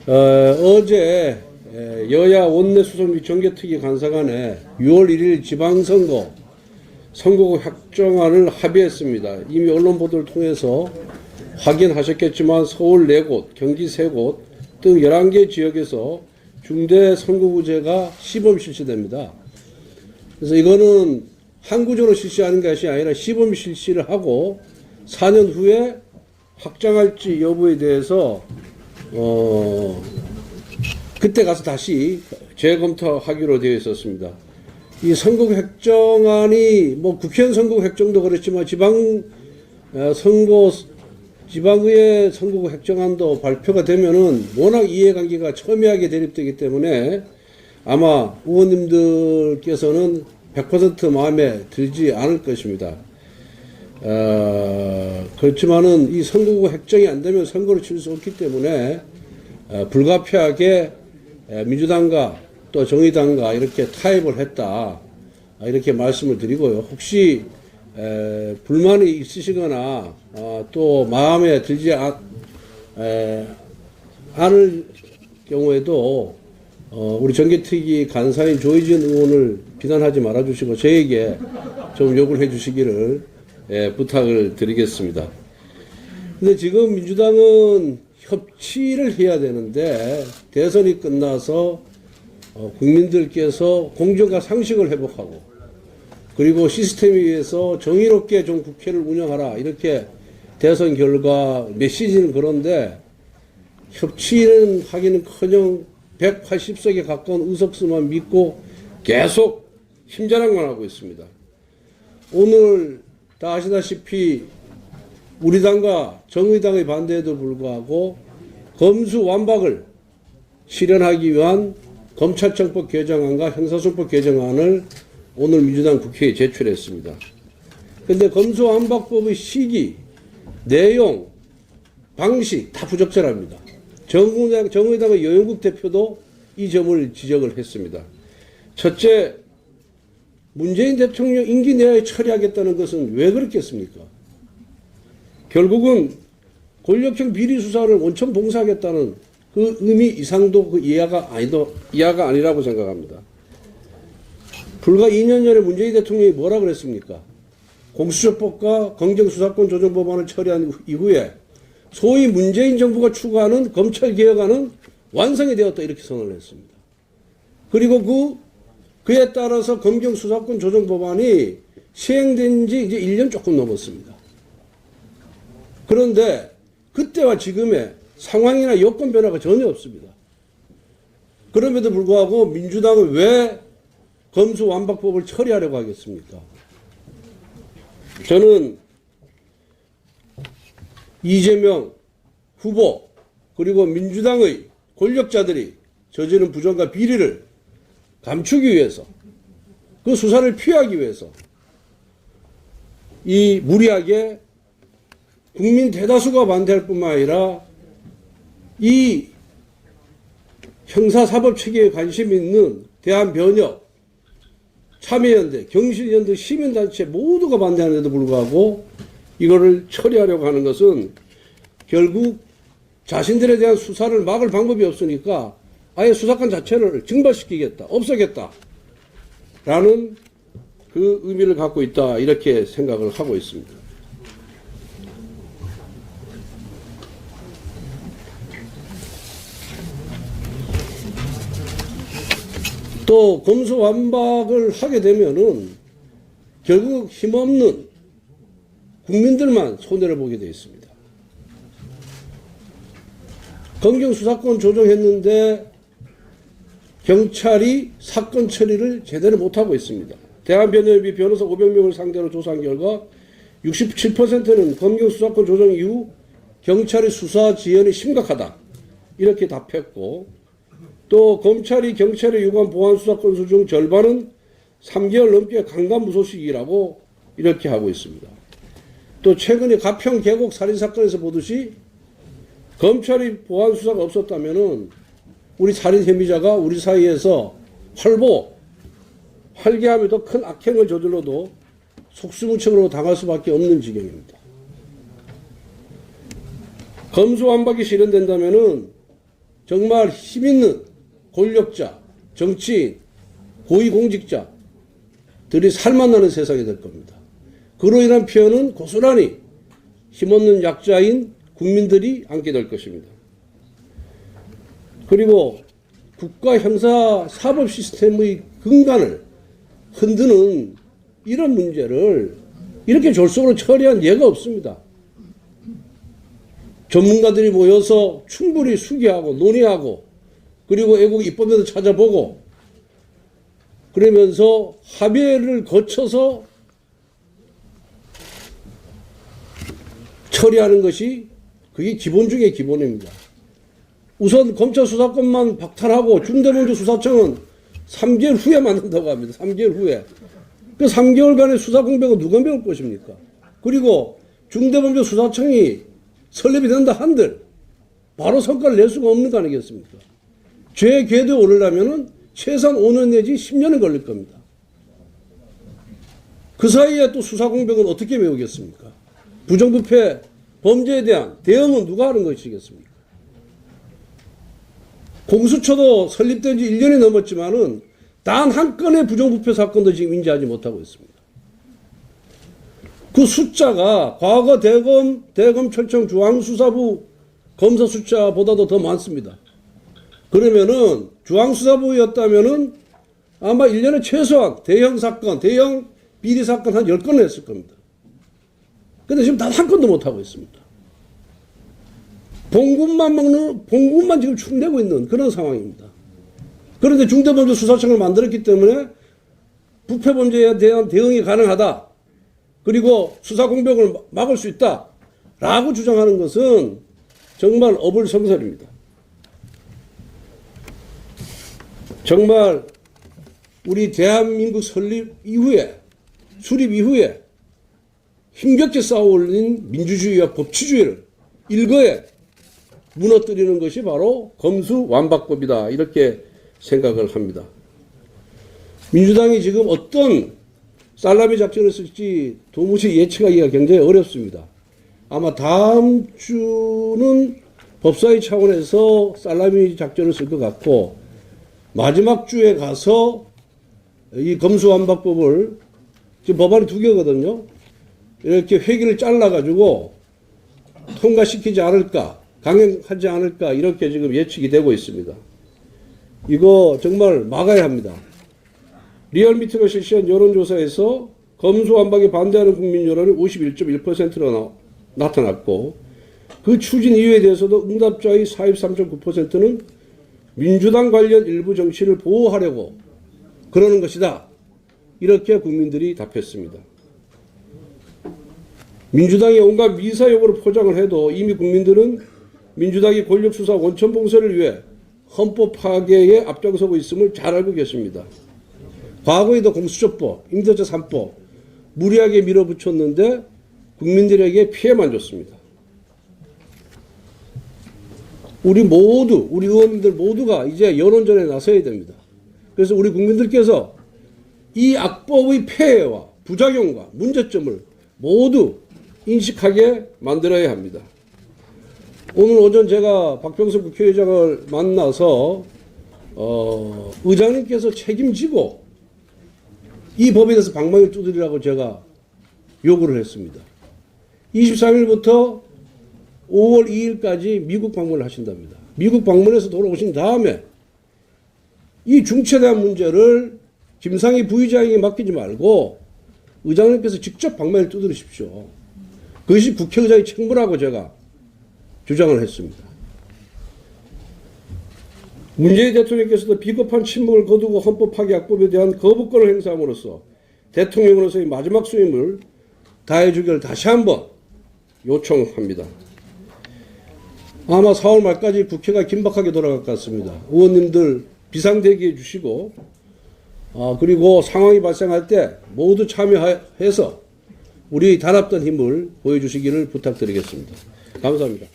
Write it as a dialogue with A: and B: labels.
A: 어제 여야 원내수석 및 정개특위 간사간에 6월 1일 지방선거 선거구 획정안을 합의했습니다. 이미 언론 보도를 통해서 확인하셨겠지만 서울 4곳, 경기 3곳 등 11개 지역에서 중대 선거구제가 시범 실시됩니다. 그래서 이거는 항구적으로 실시하는 것이 아니라 시범 실시를 하고 4년 후에 확장할지 여부에 대해서 그때 가서 다시 재검토하기로 되어 있었습니다. 이 선거구 획정안이 뭐 국회의원 선거구 획정도 그렇지만 지방의회 선거구 획정안도 발표가 되면은 워낙 이해관계가 첨예하게 대립되기 때문에 아마 의원님들께서는 100% 마음에 들지 않을 것입니다. 그렇지만은 이 선거구 획정이 안 되면 선거를 칠 수 없기 때문에 불가피하게 민주당과 또 정의당과 이렇게 타협을 했다. 이렇게 말씀을 드리고요. 혹시 불만이 있으시거나 또 마음에 들지 않을 경우에도 우리 정개특위 간사인 조희진 의원을 비난하지 말아주시고 저에게 좀 욕을 해주시기를 부탁을 드리겠습니다. 근데 지금 민주당은 협치를 해야 되는데 대선이 끝나서 국민들께서 공정과 상식을 회복하고 그리고 시스템에 의해서 정의롭게 좀 국회를 운영하라 이렇게 대선 결과 메시지는 그런데 협치는 하기는커녕 180석에 가까운 의석수만 믿고 계속 힘자랑만 하고 있습니다. 오늘 다 아시다시피 우리 당과 정의당의 반대에도 불구하고 검수완박을 실현하기 위한 검찰청법 개정안과 형사소송법 개정안을 오늘 민주당 국회에 제출했습니다. 그런데 검수완박법의 시기, 내용, 방식 다 부적절합니다. 정의당의 여영국 대표도 이 점을 지적을 했습니다. 첫째, 문재인 대통령 임기 내에 처리하겠다는 것은 왜 그렇겠습니까? 결국은 권력형 비리 수사를 원천 봉사하겠다는 그 의미 이상도 그 이하가 아니라고 생각합니다. 불과 2년 전에 문재인 대통령이 뭐라 그랬습니까? 공수처법과 검경수사권 조정법안을 처리한 이후에 소위 문재인 정부가 추구하는 검찰개혁안은 완성이 되었다 이렇게 선언을 했습니다. 그리고 그에 따라서 검경수사권 조정법안이 시행된 지 이제 1년 조금 넘었습니다. 그런데 그때와 지금의 상황이나 여건 변화가 전혀 없습니다. 그럼에도 불구하고 민주당은 왜 검수완박법을 처리하려고 하겠습니까? 저는 이재명 후보 그리고 민주당의 권력자들이 저지른 부정과 비리를 감추기 위해서 그 수사를 피하기 위해서 이 무리하게 국민 대다수가 반대할 뿐만 아니라 이 형사사법 체계에 관심 있는 대한변협, 참여연대, 경실연대, 시민단체 모두가 반대하는데도 불구하고 이거를 처리하려고 하는 것은 결국 자신들에 대한 수사를 막을 방법이 없으니까 아예 수사권 자체를 증발시키겠다, 없애겠다 라는 그 의미를 갖고 있다 이렇게 생각을 하고 있습니다. 또 검수완박을 하게 되면은 결국 힘없는 국민들만 손해를 보게 되어 있습니다. 검경수사권 조정했는데 경찰이 사건 처리를 제대로 못하고 있습니다. 대한변협이 변호사 500명을 상대로 조사한 결과 67%는 검경수사권 조정 이후 경찰의 수사 지연이 심각하다 이렇게 답했고 또 검찰이 경찰에 요구한 보안수사 건수 중 절반은 3개월 넘게 강간무소식이라고 이렇게 하고 있습니다. 또 최근에 가평 계곡 살인사건에서 보듯이 검찰이 보안수사가 없었다면은 우리 살인 혐의자가 우리 사이에서 활개하며 더 큰 악행을 저질러도 속수무책으로 당할 수밖에 없는 지경입니다. 검수완박이 실현된다면은 정말 힘있는 권력자, 정치인, 고위공직자들이 살만나는 세상이 될 겁니다. 그로 인한 피해는 고스란히 힘없는 약자인 국민들이 안게 될 것입니다. 그리고 국가 형사 사법 시스템의 근간을 흔드는 이런 문제를 이렇게 졸속으로 처리한 예가 없습니다. 전문가들이 모여서 충분히 수기하고 논의하고 그리고 애국 입법에도 찾아보고 그러면서 합의를 거쳐서 처리하는 것이 그게 기본 중의 기본입니다. 우선 검찰 수사권만 박탈하고 중대범죄수사청은 3개월 후에 만든다고 합니다. 3개월 후에. 그 3개월간의 수사 공백은 누가 메울 것입니까? 그리고 중대범죄수사청이 설립이 된다 한들 바로 성과를 낼 수가 없는 거 아니겠습니까? 죄 궤도에 오르려면 최소한 5년 내지 10년은 걸릴 겁니다. 그 사이에 또 수사 공백은 어떻게 메우겠습니까? 부정부패 범죄에 대한 대응은 누가 하는 것이겠습니까? 공수처도 설립된 지 1년이 넘었지만은 단 한 건의 부정부패 사건도 지금 인지하지 못하고 있습니다. 그 숫자가 과거 대검찰청 중앙수사부 검사 숫자보다도 더 많습니다. 그러면은 중앙수사부였다면은 아마 1년에 최소한 대형 사건, 대형 비리 사건 한 10건을 했을 겁니다. 근데 지금 단 한 건도 못하고 있습니다. 봉급만 지금 축내고 있는 그런 상황입니다. 그런데 중대범죄수사청을 만들었기 때문에 부패범죄에 대한 대응이 가능하다. 그리고 수사 공백을 막을 수 있다. 라고 주장하는 것은 정말 어불성설입니다. 정말 우리 대한민국 설립 이후에, 수립 이후에 힘겹게 쌓아올린 민주주의와 법치주의를 일거에 무너뜨리는 것이 바로 검수완박법이다. 이렇게 생각을 합니다. 민주당이 지금 어떤 살라미 작전을 쓸지 도무지 예측하기가 굉장히 어렵습니다. 아마 다음 주는 법사위 차원에서 살라미 작전을 쓸 것 같고 마지막 주에 가서 이 검수완박법을 지금 법안이 2개거든요. 이렇게 회기를 잘라가지고 통과시키지 않을까, 강행하지 않을까 이렇게 지금 예측이 되고 있습니다. 이거 정말 막아야 합니다. 리얼미터가 실시한 여론조사에서 검수완박에 반대하는 국민 여론이 51.1%로 나타났고 그 추진 이유에 대해서도 응답자의 43.9%는 민주당 관련 일부 정치를 보호하려고 그러는 것이다. 이렇게 국민들이 답했습니다. 민주당이 온갖 미사여구를 포장을 해도 이미 국민들은 민주당이 권력수사 원천 봉쇄를 위해 헌법 파괴에 앞장서고 있음을 잘 알고 계십니다. 과거에도 공수처법, 임대차 3법 무리하게 밀어붙였는데 국민들에게 피해만 줬습니다. 우리 의원님들 모두가 이제 여론전에 나서야 됩니다. 그래서 우리 국민들께서 이 악법의 폐해와 부작용과 문제점을 모두 인식하게 만들어야 합니다. 오늘 오전 제가 박병석 국회의장을 만나서 의장님께서 책임지고 이 법에 대해서 방망이를 두드리라고 제가 요구를 했습니다. 23일부터 5월 2일까지 미국 방문을 하신답니다. 미국 방문해서 돌아오신 다음에 이 중체대한 문제를 김상희 부의장에게 맡기지 말고 의장님께서 직접 방망이를 두드리십시오. 그것이 국회의장의 책무라고 제가 주장을 했습니다. 문재인 대통령께서도 비겁한 침묵을 거두고 헌법 파기 악법에 대한 거부권을 행사함으로써 대통령으로서의 마지막 수임을 다해주기를 다시 한번 요청합니다. 아마 4월 말까지 국회가 긴박하게 돌아갈 것 같습니다. 의원님들 비상대기해 주시고 그리고 상황이 발생할 때 모두 참여해서 우리 단합된 힘을 보여주시기를 부탁드리겠습니다. 감사합니다.